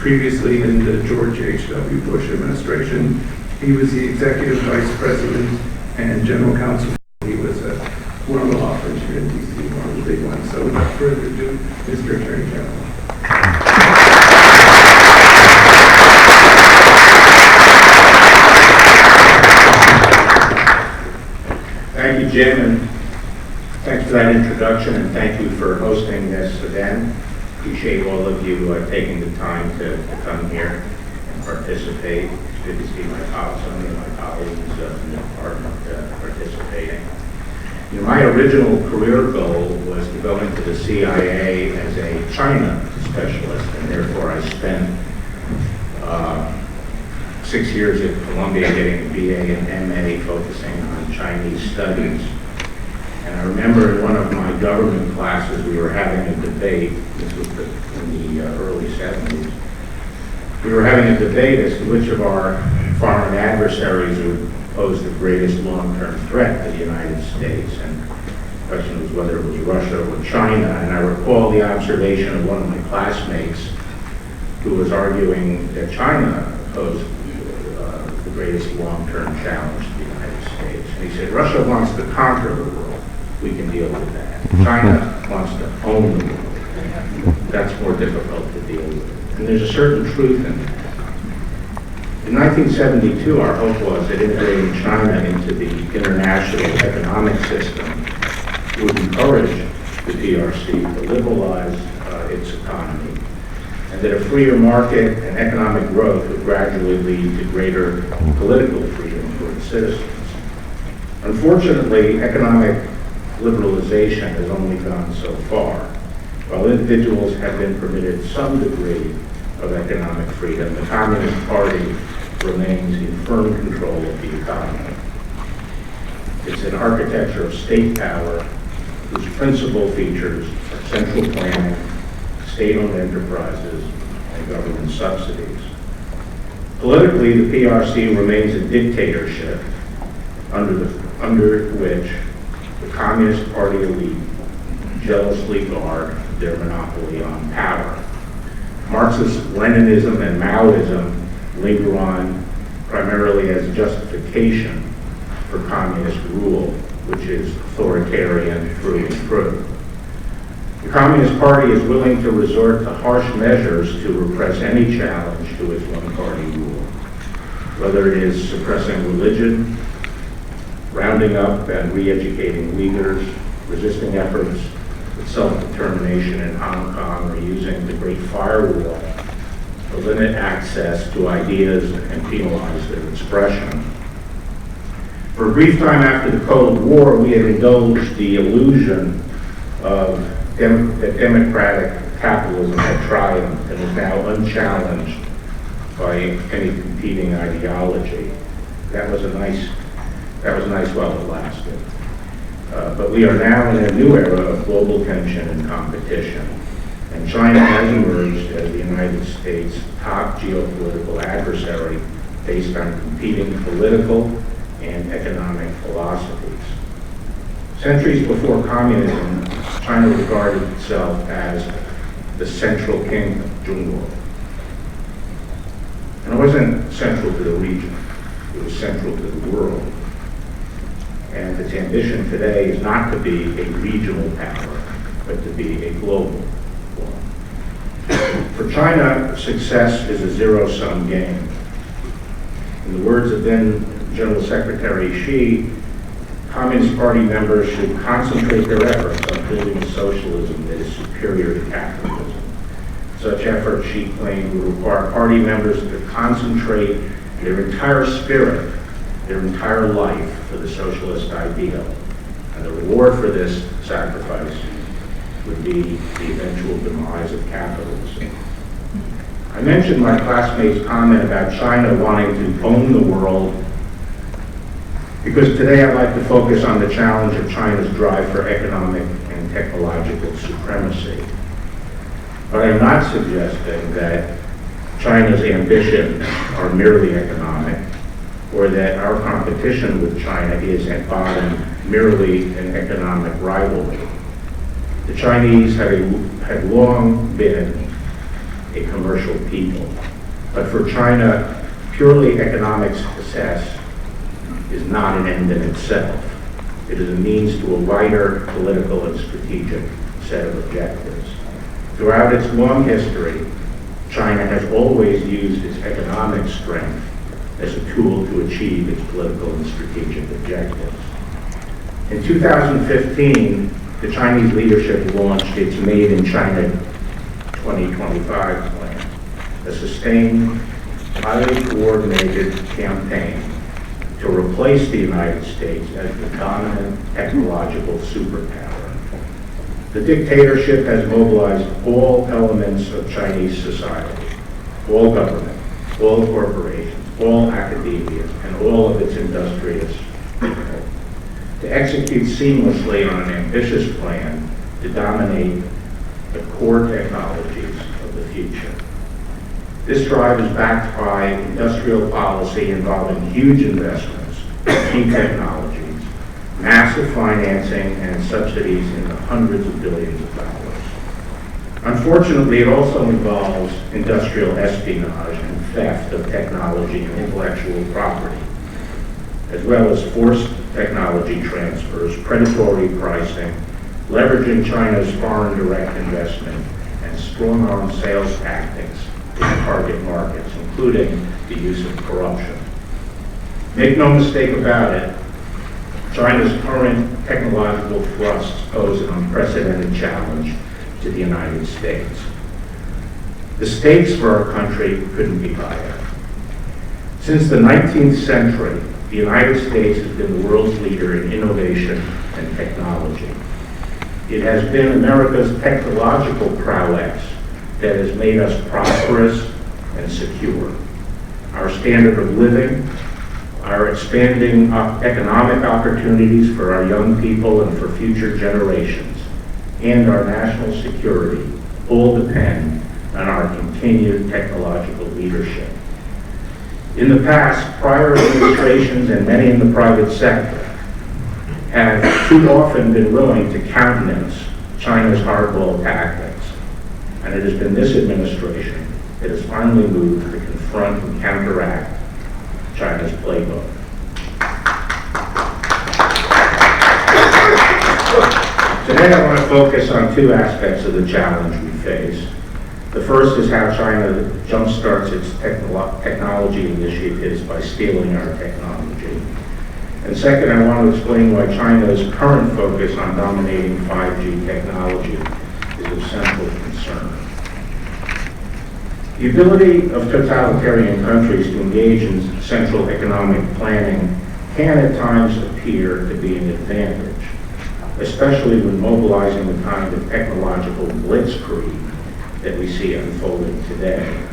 previously in the George H.W. Bush administration. He was the executive vice president and general counsel. He was one of the law firms here in D.C., one of the big ones. So without further ado, Mr. Attorney General. Thank you, Jim, and thanks for that introduction, and thank you for hosting this event. Appreciate all of you taking the time to come here and participate. It's good to see some of my colleagues in the department participating. You know, my original career goal was to go into the CIA as a China specialist, and therefore I spent 6 years at Columbia getting a BA and MA focusing on Chinese studies. And I remember in one of my government classes we were having a debate, this was in the early 70s, we were having a debate as to which of our foreign adversaries would pose the greatest long-term threat to the United States. And the question was whether it was Russia or China. And I recall the observation of one of my classmates who was arguing that China posed the greatest long-term challenge to the United States. And he said, Russia wants to conquer the world. We can deal with that. China wants to own the world. That's more difficult to deal with. And there's a certain truth in that. In 1972, our hope was that integrating China into the international economic system would encourage the PRC to liberalize its economy, and that a freer market and economic growth would gradually lead to greater political freedom for its citizens. Unfortunately, economic liberalization has only gone so far. While individuals have been permitted some degree of economic freedom, the Communist Party remains in firm control of the economy. It's an architecture of state power whose principal features are central planning, state-owned enterprises, and government subsidies. Politically, the PRC remains a dictatorship under which the Communist Party elite jealously guard their monopoly on power. Marxist Leninism and Maoism linger on primarily as justification for communist rule, which is authoritarian through and through. The Communist Party is willing to resort to harsh measures to repress any challenge to its one-party rule, whether it is suppressing religion, rounding up and re-educating Uyghurs, resisting efforts at self-determination in Hong Kong, or using the Great Firewall to limit access to ideas and penalize their expression. For a brief time after the Cold War, we had indulged the illusion of that democratic capitalism had triumphed and was now unchallenged by any competing ideology. That was nice while it lasted. But we are now in a new era of global tension and competition. And China has emerged as the United States' top geopolitical adversary based on competing political and economic philosophies. Centuries before communism, China regarded itself as the central kingdom, Zhongguo. And it wasn't central to the region, it was central to the world. And its ambition today is not to be a regional power, but to be a global one. For China, success is a zero-sum game. In the words of then General Secretary Xi, Communist Party members should concentrate their efforts on building a socialism that is superior to capitalism. Such efforts, Xi claimed, would require party members to concentrate their entire spirit, their entire life for the socialist ideal. And the reward for this sacrifice would be the eventual demise of capitalism. I mentioned my classmate's comment about China wanting to own the world because today I'd like to focus on the challenge of China's drive for economic and technological supremacy. But I'm not suggesting that China's ambitions are merely economic, or that our competition with China is at bottom merely an economic rivalry. The Chinese had long been a commercial people. But for China, purely economic success is not an end in itself. It is a means to a wider political and strategic set of objectives. Throughout its long history, China has always used its economic strength as a tool to achieve its political and strategic objectives. In 2015, the Chinese leadership launched its Made in China 2025 plan, a sustained, highly coordinated campaign to replace the United States as the dominant technological superpower. The dictatorship has mobilized all elements of Chinese society, all government, all corporations, all academia, and all of its industrious people, to execute seamlessly on an ambitious plan to dominate the core technologies of the future. This drive is backed by industrial policy involving huge investments in key technologies, massive financing, and subsidies in the hundreds of billions of dollars. Unfortunately, it also involves industrial espionage and theft of technology and intellectual property, as well as forced technology transfers, predatory pricing, leveraging China's foreign direct investment, and strong-arm sales tactics in target markets, including the use of corruption. Make no mistake about it, China's current technological thrusts pose an unprecedented challenge to the United States. The stakes for our country couldn't be higher. Since the 19th century, the United States has been the world's leader in innovation and technology. It has been America's technological prowess that has made us prosperous and secure. Our standard of living, our expanding economic opportunities for our young people and for future generations, and our national security all depend on our continued technological leadership. In the past, prior administrations and many in the private sector have too often been willing to countenance China's hardball tactics. And it has been this administration that has finally moved to confront and counteract China's playbook. Today I want to focus on two aspects of the challenge we face. The first is how China jumpstarts its technology initiatives by stealing our technology. And second, I want to explain why China's current focus on dominating 5G technology is of central concern. The ability of totalitarian countries to engage in central economic planning can at times appear to be an advantage, especially when mobilizing the kind of technological blitzkrieg that we see unfolding today.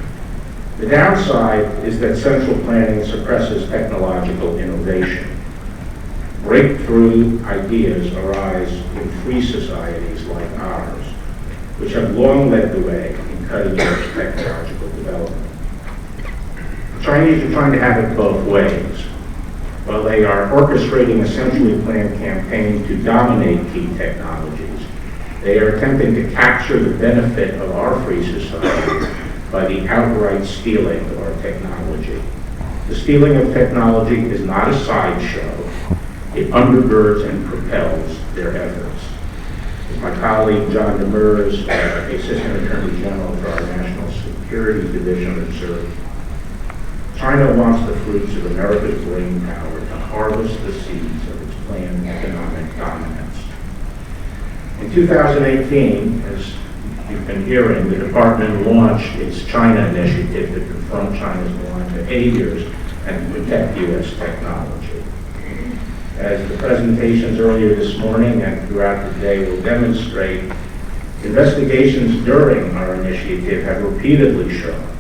The downside is that central planning suppresses technological innovation. Breakthrough ideas arise in free societies like ours, which have long led the way in cutting-edge technological development. The Chinese are trying to have it both ways. While they are orchestrating a centrally planned campaign to dominate key technologies, they are attempting to capture the benefit of our free society by the outright stealing of our technology. The stealing of technology is not a sideshow. It undergirds and propels their efforts. As my colleague John Demers, Assistant Attorney General for our National Security Division, observed, China wants the fruits of America's brainpower to harvest the seeds of its planned economic dominance. In 2018, as you've been hearing, the department launched its China initiative to confront China's malign behaviors and to protect U.S. technology. As the presentations earlier this morning and throughout the day will demonstrate, investigations during our initiative have repeatedly shown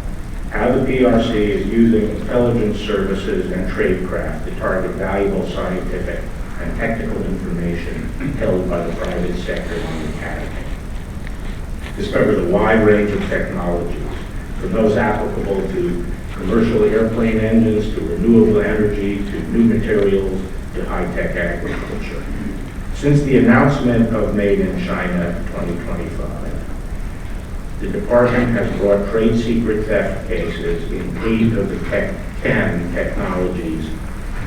how the PRC is using intelligence services and tradecraft to target valuable scientific and technical information held by the private sector on the academy. Discover the wide range of technologies, from those applicable to commercial airplane engines, to renewable energy, to new materials, to high-tech agriculture. Since the announcement of Made in China 2025, The department has brought trade secret theft cases in 8 of the 10 technologies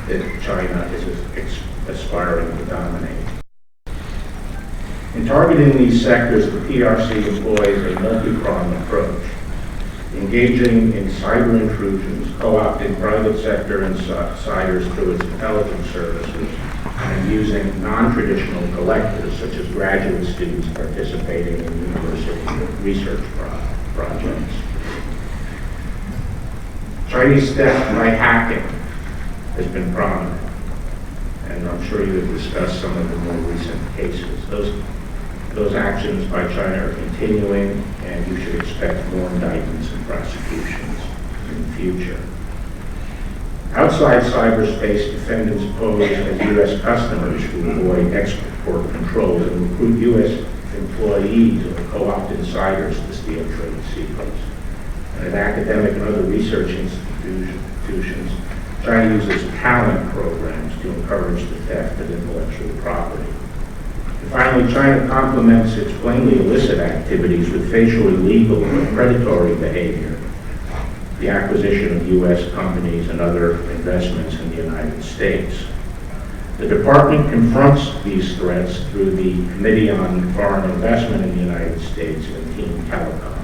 that China is aspiring to dominate. In targeting these sectors, the PRC employs a multi-pronged approach, engaging in cyber intrusions, co-opting private sector insiders through its intelligence services, and using non-traditional collectors, such as graduate students participating in university research projects. Chinese theft by hacking has been prominent, and I'm sure you have discussed some of the more recent cases. Those actions by China are continuing, and you should expect more indictments and prosecutions in the future. Outside cyberspace, defendants pose as U.S. customers who avoid export controls and recruit U.S. employees or co-opt insiders to steal trade secrets. And at academic and other research institutions, China uses talent programs to encourage the theft of intellectual property. And finally, China complements its plainly illicit activities with facially legal or predatory behavior, the acquisition of U.S. companies and other investments in the United States. The department confronts these threats through the Committee on Foreign Investment in the United States and Team Telecom.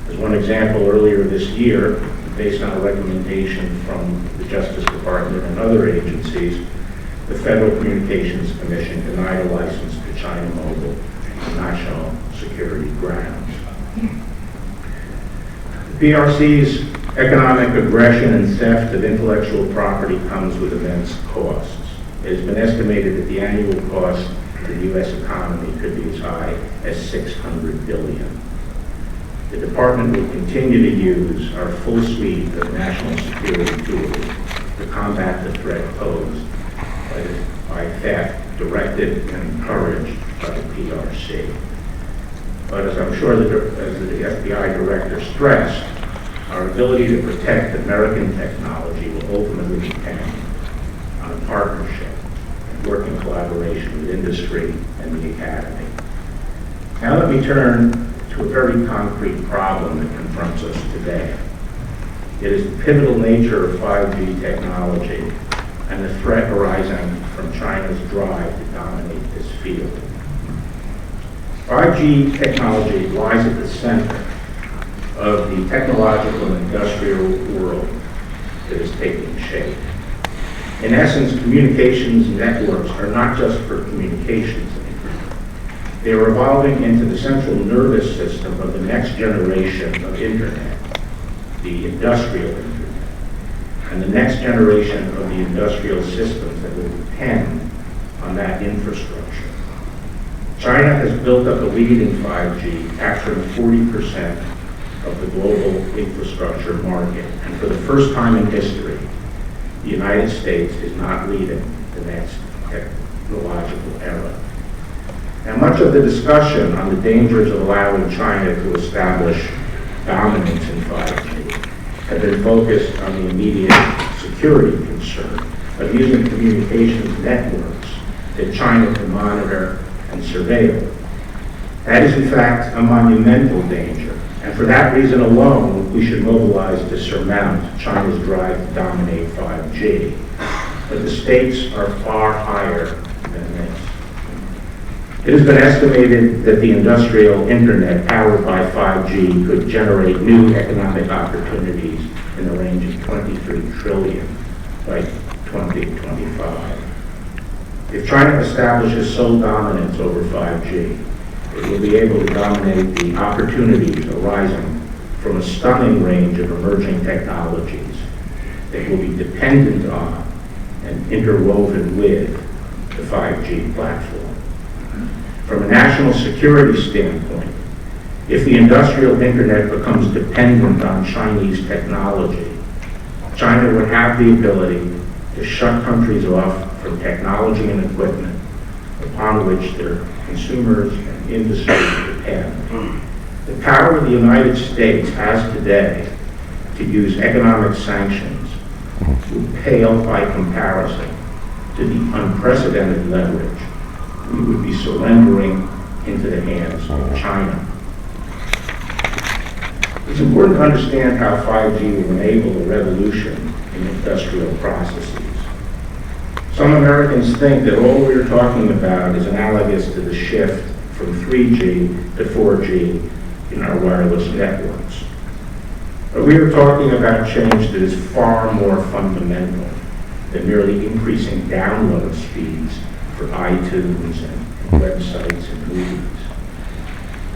As one example, earlier this year, based on a recommendation from the Justice Department and other agencies, the Federal Communications Commission denied a license to China Mobile on national security grounds. The PRC's economic aggression and theft of intellectual property comes with immense costs. It has been estimated that the annual cost to the U.S. economy could be as high as $600 billion. The department will continue to use our full suite of national security tools to combat the threat posed by theft directed and encouraged by the PRC. But as I'm sure as the FBI director stressed, our ability to protect American technology will ultimately depend on a partnership and working collaboration with industry and the academy. Now let me turn to a very concrete problem that confronts us today. It is the pivotal nature of 5G technology and the threat arising from China's drive to dominate this field. 5G technology lies at the center of the technological and industrial world that is taking shape. In essence, communications networks are not just for communications anymore. They are evolving into the central nervous system of the next generation of internet, the industrial internet, and the next generation of the industrial systems that will depend on that infrastructure. China has built up a lead in 5G, capturing 40% of the global infrastructure market. And for the first time in history, the United States is not leading the next technological era. Now, much of the discussion on the dangers of allowing China to establish dominance in 5G have been focused on the immediate security concern of using communications networks that China can monitor and surveil. That is, in fact, a monumental danger, and for that reason alone, we should mobilize to surmount China's drive to dominate 5G. But the stakes are far higher than this. It has been estimated that the industrial internet powered by 5G could generate new economic opportunities in the range of $23 trillion by 2025. If China establishes sole dominance over 5G, it will be able to dominate the opportunities arising from a stunning range of emerging technologies that will be dependent on and interwoven with the 5G platform. From a national security standpoint, if the industrial internet becomes dependent on Chinese technology, China would have the ability to shut countries off from technology and equipment upon which their consumers and industry depend. The power the United States has today to use economic sanctions would pale by comparison to the unprecedented leverage we would be surrendering into the hands of China. It's important to understand how 5G will enable a revolution in industrial processes. Some Americans think that all we're talking about is analogous to the shift from 3G to 4G in our wireless networks. But we are talking about change that is far more fundamental than merely increasing download speeds for iTunes and websites and movies.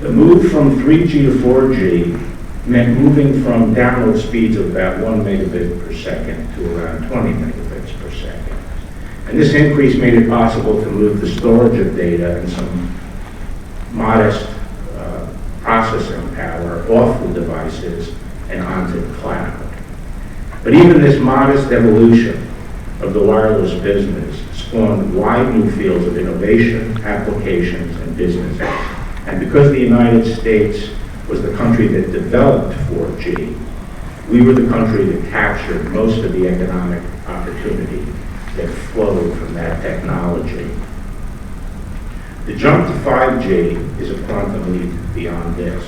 The move from 3G to 4G meant moving from download speeds of about 1 megabit per second to around 20 megabits per second. And this increase made it possible to move the storage of data and some modest processing power off the devices and onto the cloud. But even this modest evolution of the wireless business spawned wide new fields of innovation, applications, and business. And because the United States was the country that developed 4G, we were the country that captured most of the economic opportunity that flowed from that technology. The jump to 5G is a quantum leap beyond this.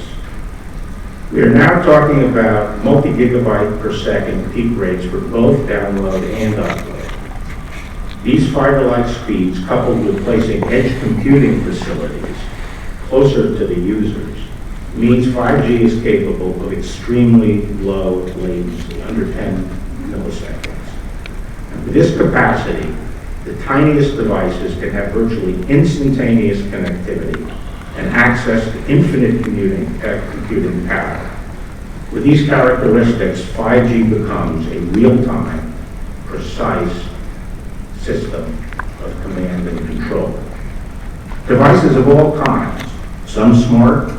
We are now talking about multi-gigabyte per second peak rates for both download and upload. These fiber-like speeds, coupled with placing edge computing facilities closer to the users, means 5G is capable of extremely low latency, under 10 milliseconds. And with this capacity, the tiniest devices can have virtually instantaneous connectivity and access to infinite computing power. With these characteristics, 5G becomes a real-time, precise system of command and control. Devices of all kinds, some smart,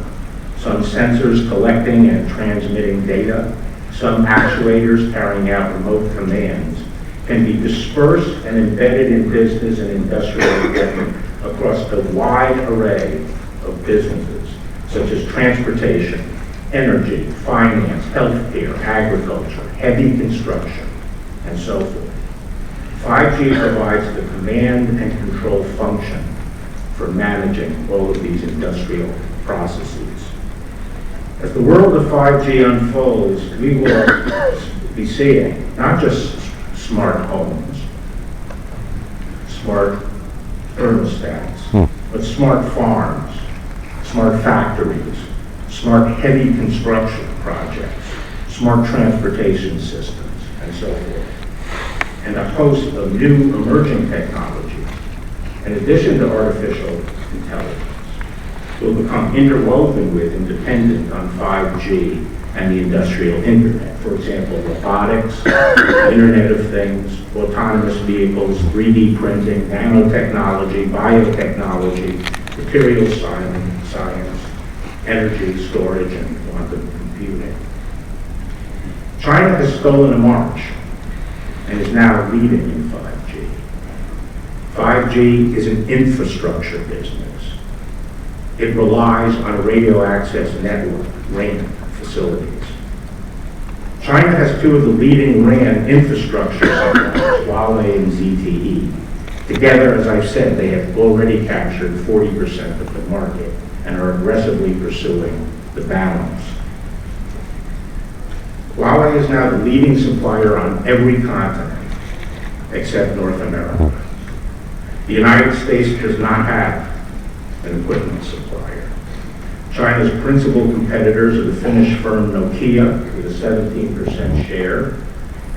some sensors collecting and transmitting data, some actuators carrying out remote commands, can be dispersed and embedded in business and industrial equipment across a wide array of businesses, such as transportation, energy, finance, healthcare, agriculture, heavy construction, and so forth. 5G provides the command and control function for managing all of these industrial processes. As the world of 5G unfolds, we will be seeing not just smart homes, smart thermostats, but smart farms, smart factories, smart heavy construction projects, smart transportation systems, and so forth, and a host of new emerging technologies, in addition to artificial intelligence, will become interwoven with and dependent on 5G and the industrial internet. For example, robotics, Internet of Things, autonomous vehicles, 3D printing, nanotechnology, biotechnology, material science, energy storage, and quantum computing. China has stolen a march and is now leading in 5G. 5G is an infrastructure business. It relies on a radio access network, RAN, facilities. China has two of the leading RAN infrastructure suppliers, Huawei and ZTE. Together, as I've said, they have already captured 40% of the market and are aggressively pursuing the balance. Huawei is now the leading supplier on every continent except North America. The United States does not have an equipment supplier. China's principal competitors are the Finnish firm Nokia with a 17% share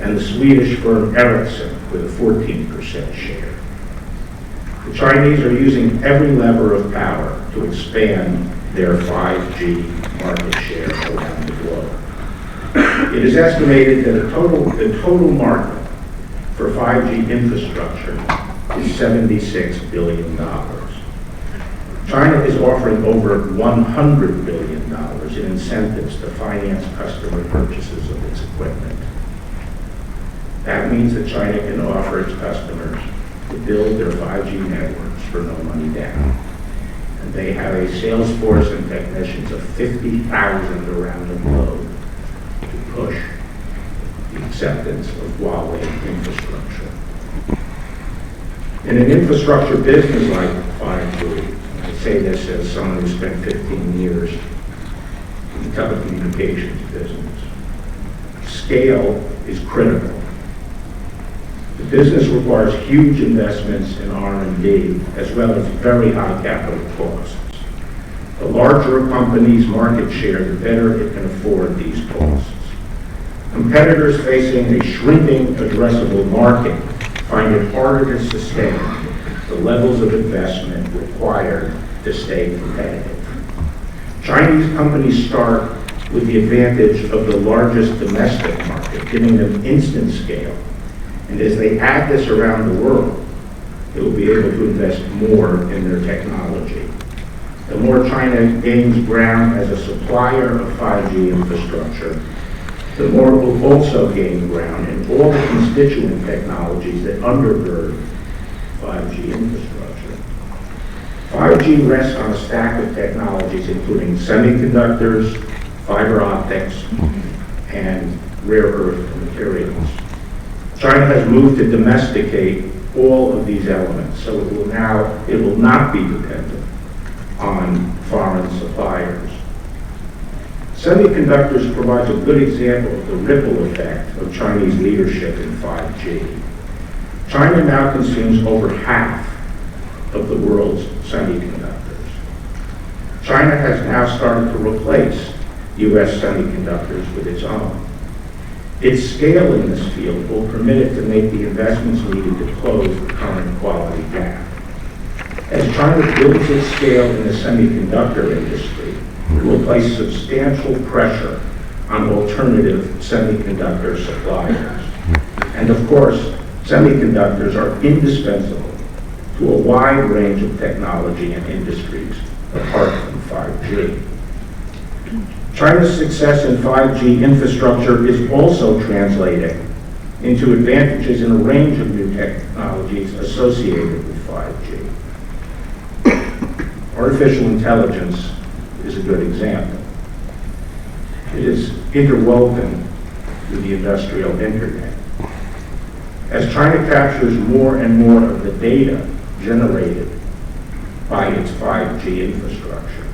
and the Swedish firm Ericsson with a 14% share. The Chinese are using every lever of power to expand their 5G market share around the globe. It is estimated that the total market for 5G infrastructure is $76 billion. China is offering over $100 billion in incentives to finance customer purchases of its equipment. That means that China can offer its customers to build their 5G networks for no money down. And they have a sales force and technicians of 50,000 around the globe to push the acceptance of Huawei infrastructure. In an infrastructure business like 5G, I say this as someone who spent 15 years in telecommunications business. Scale is critical. The business requires huge investments in R&D, as well as very high capital costs. The larger a company's market share, the better it can afford these costs. Competitors facing a shrinking addressable market find it harder to sustain the levels of investment required to stay competitive. Chinese companies start with the advantage of the largest domestic market, giving them instant scale. And as they add this around the world, they will be able to invest more in their technology. The more China gains ground as a supplier of 5G infrastructure, the more it will also gain ground in all the constituent technologies that undergird 5G infrastructure. 5G rests on a stack of technologies including semiconductors, fiber optics, and rare earth materials. China has moved to domesticate all of these elements, so it will not be dependent on foreign suppliers. Semiconductors provides a good example of the ripple effect of Chinese leadership in 5G. China now consumes over half of the world's semiconductors. China has now started to replace U.S. semiconductors with its own. Its scale in this field will permit it to make the investments needed to close the current quality gap. As China builds its scale in the semiconductor industry, it will place substantial pressure on alternative semiconductor suppliers. And of course, semiconductors are indispensable to a wide range of technology and industries apart from 5G. China's success in 5G infrastructure is also translating into advantages in a range of new technologies associated with 5G. Artificial intelligence is a good example. It is interwoven with the industrial internet. As China captures more and more of the data generated by its 5G infrastructure,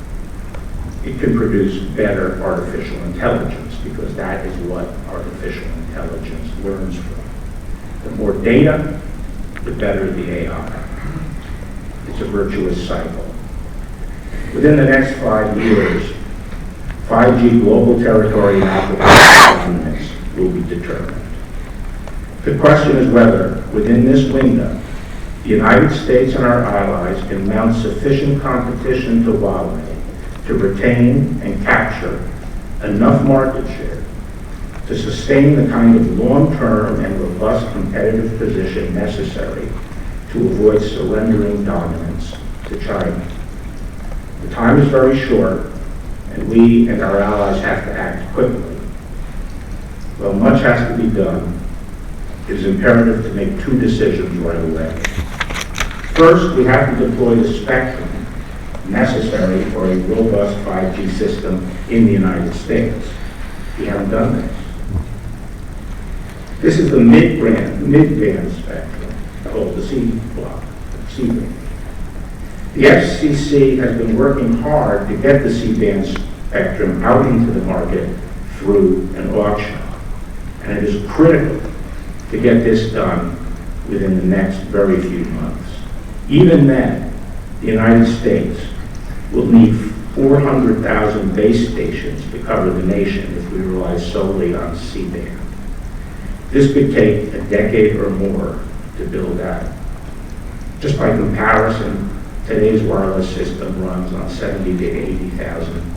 it can produce better artificial intelligence, because that is what artificial intelligence learns from. The more data, the better the AI. It's a virtuous cycle. Within the next 5 years, 5G global territory and application dominance will be determined. The question is whether, within this window, the United States and our allies can mount sufficient competition to Huawei to retain and capture enough market share to sustain the kind of long-term and robust competitive position necessary to avoid surrendering dominance to China. The time is very short, and we and our allies have to act quickly. While much has to be done, it is imperative to make two decisions right away. First, we have to deploy the spectrum necessary for a robust 5G system in the United States. We haven't done this. This is the mid-band spectrum, called the C-band. The FCC has been working hard to get the C-band spectrum out into the market through an auction. And it is critical to get this done within the next very few months. Even then, the United States will need 400,000 base stations to cover the nation if we rely solely on C-band. This could take a decade or more to build out. Just by comparison, today's wireless system runs on 70 to 80,000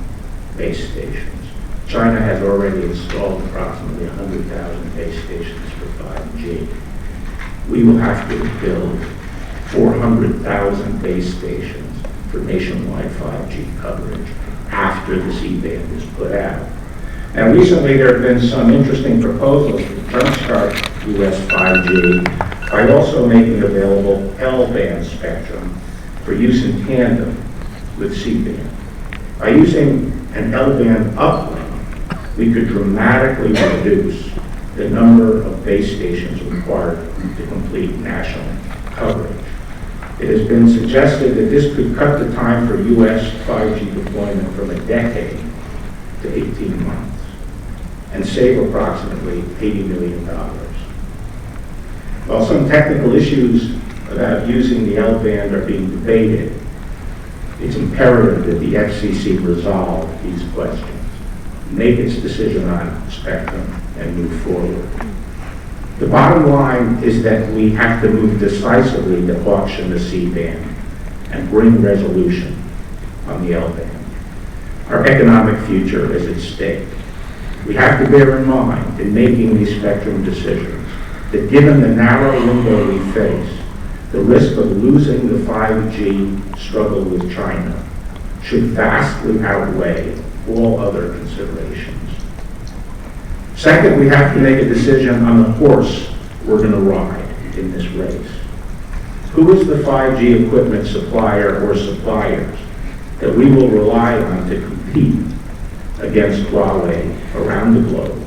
base stations. China has already installed approximately 100,000 base stations for 5G. We will have to build 400,000 base stations for nationwide 5G coverage after the C-band is put out. Now, recently there have been some interesting proposals to jumpstart U.S. 5G by also making available L-band spectrum for use in tandem with C-band. By using an L-band uplink, we could dramatically reduce the number of base stations required to complete national coverage. It has been suggested that this could cut the time for U.S. 5G deployment from a decade to 18 months and save approximately $80 million. While some technical issues about using the L-band are being debated, it's imperative that the FCC resolve these questions, make its decision on spectrum, and move forward. The bottom line is that we have to move decisively to auction the C-band and bring resolution on the L-band. Our economic future is at stake. We have to bear in mind in making these spectrum decisions that given the narrow window we face, the risk of losing the 5G struggle with China should vastly outweigh all other considerations. Second, we have to make a decision on the horse we're going to ride in this race. Who is the 5G equipment supplier or suppliers that we will rely on to compete against Huawei around the globe,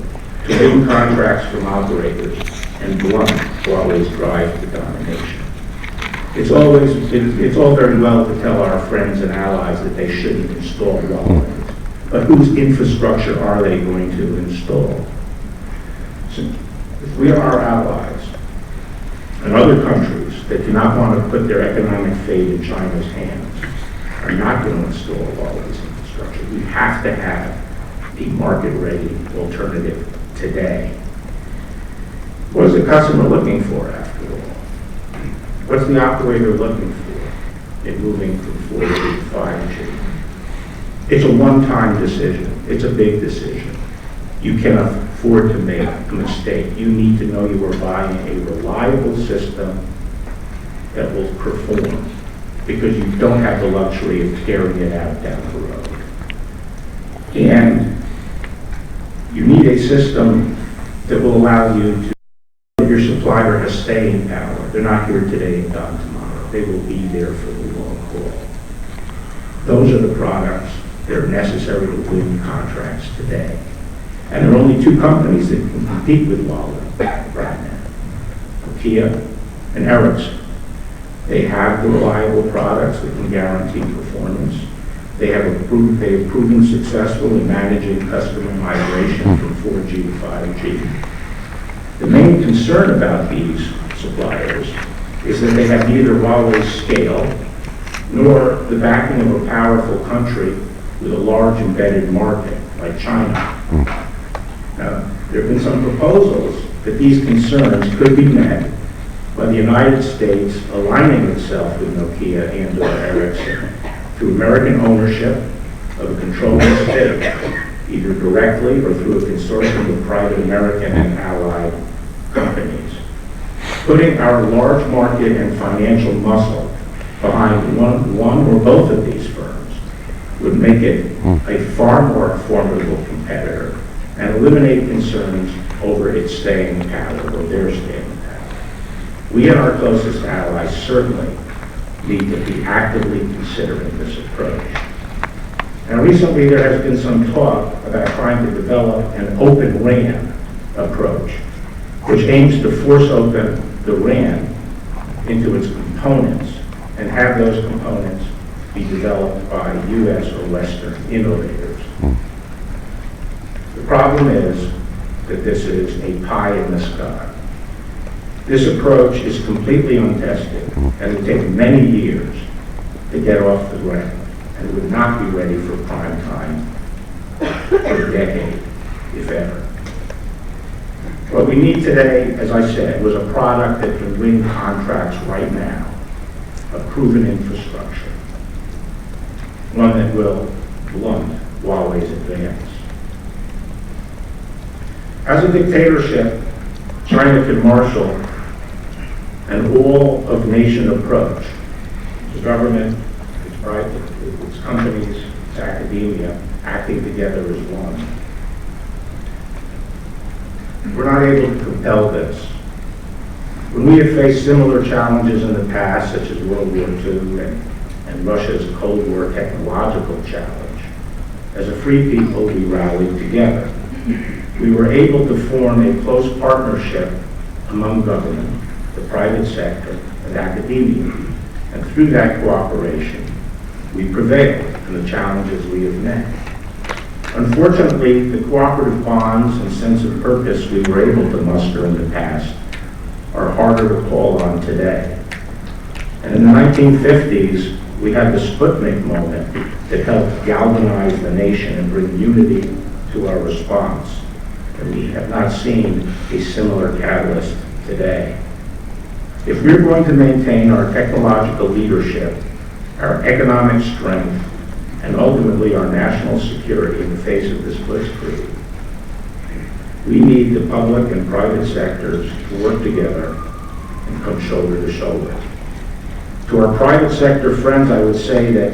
to win contracts from operators and blunt Huawei's drive to domination? It's all very well to tell our friends and allies that they shouldn't install Huawei, but whose infrastructure are they going to install? So if we are our allies and other countries that do not want to put their economic fate in China's hands are not going to install Huawei's infrastructure, we have to have a market-ready alternative today. What is the customer looking for, after all? What's the operator looking for in moving from 4G to 5G? It's a one-time decision. It's a big decision. You cannot afford to make a mistake. You need to know you are buying a reliable system that will perform, because you don't have the luxury of tearing it out down the road. And you need a system that will allow you to, if your supplier has staying power, they're not here today and gone tomorrow. They will be there for the long haul. Those are the products that are necessary to win contracts today. And there are only two companies that can compete with Huawei right now: Nokia and Ericsson. They have the reliable products that can guarantee performance. They have proven successful in managing customer migration from 4G to 5G. The main concern about these suppliers is that they have neither Huawei's scale nor the backing of a powerful country with a large embedded market like China. Now, there have been some proposals that these concerns could be met by the United States aligning itself with Nokia and/or Ericsson through American ownership of a controlling stake, either directly or through a consortium of private American and allied companies. Putting our large market and financial muscle behind one or both of these firms would make it a far more formidable competitor and eliminate concerns over its staying power or their staying power. We and our closest allies certainly need to be actively considering this approach. Now, recently there has been some talk about trying to develop an open RAN approach, which aims to force open the RAN into its components and have those components be developed by U.S. or Western innovators. The problem is that this is a pie in the sky. This approach is completely untested and would take many years to get off the ground and would not be ready for prime time for a decade, if ever. What we need today, as I said, was a product that can win contracts right now, a proven infrastructure, one that will blunt Huawei's advance. As a dictatorship, China can marshal an all-of-nation approach. The government, its private, its companies, its academia, acting together as one. We're not able to compel this. When we have faced similar challenges in the past, such as World War II and Russia's Cold War technological challenge, as a free people, we rallied together. We were able to form a close partnership among government, the private sector, and academia. And through that cooperation, we prevailed in the challenges we have met. Unfortunately, the cooperative bonds and sense of purpose we were able to muster in the past are harder to call on today. And in the 1950s, we had the Sputnik moment that helped galvanize the nation and bring unity to our response. And we have not seen a similar catalyst today. If we're going to maintain our technological leadership, our economic strength, and ultimately our national security in the face of this blitzkrieg, we need the public and private sectors to work together and come shoulder to shoulder. To our private sector friends, I would say that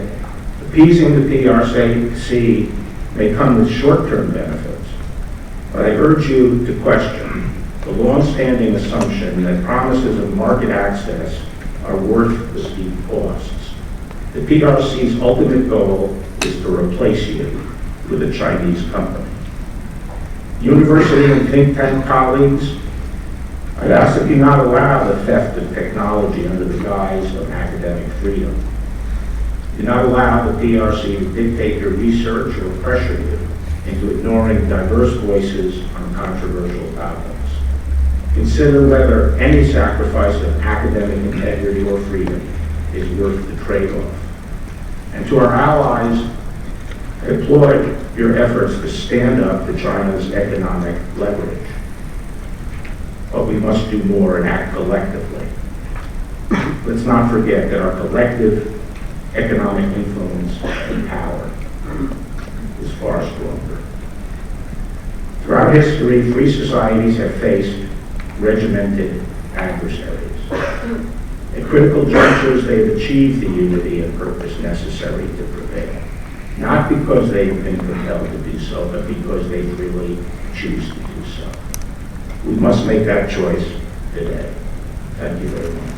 appeasing the PRC may come with short-term benefits, but I urge you to question the long-standing assumption that promises of market access are worth the steep costs. The PRC's ultimate goal is to replace you with a Chinese company. University and think tank colleagues, I'd ask that you not allow the theft of technology under the guise of academic freedom. Do not allow the PRC to dictate your research or pressure you into ignoring diverse voices on controversial topics. Consider whether any sacrifice of academic integrity or freedom is worth the trade-off. And to our allies, I applaud your efforts to stand up to China's economic leverage. But we must do more and act collectively. Let's not forget that our collective economic influence and power is far stronger. Throughout history, free societies have faced regimented adversaries. At critical junctures, they have achieved the unity and purpose necessary to prevail, not because they have been compelled to do so, but because they really choose to do so. We must make that choice today. Thank you very much.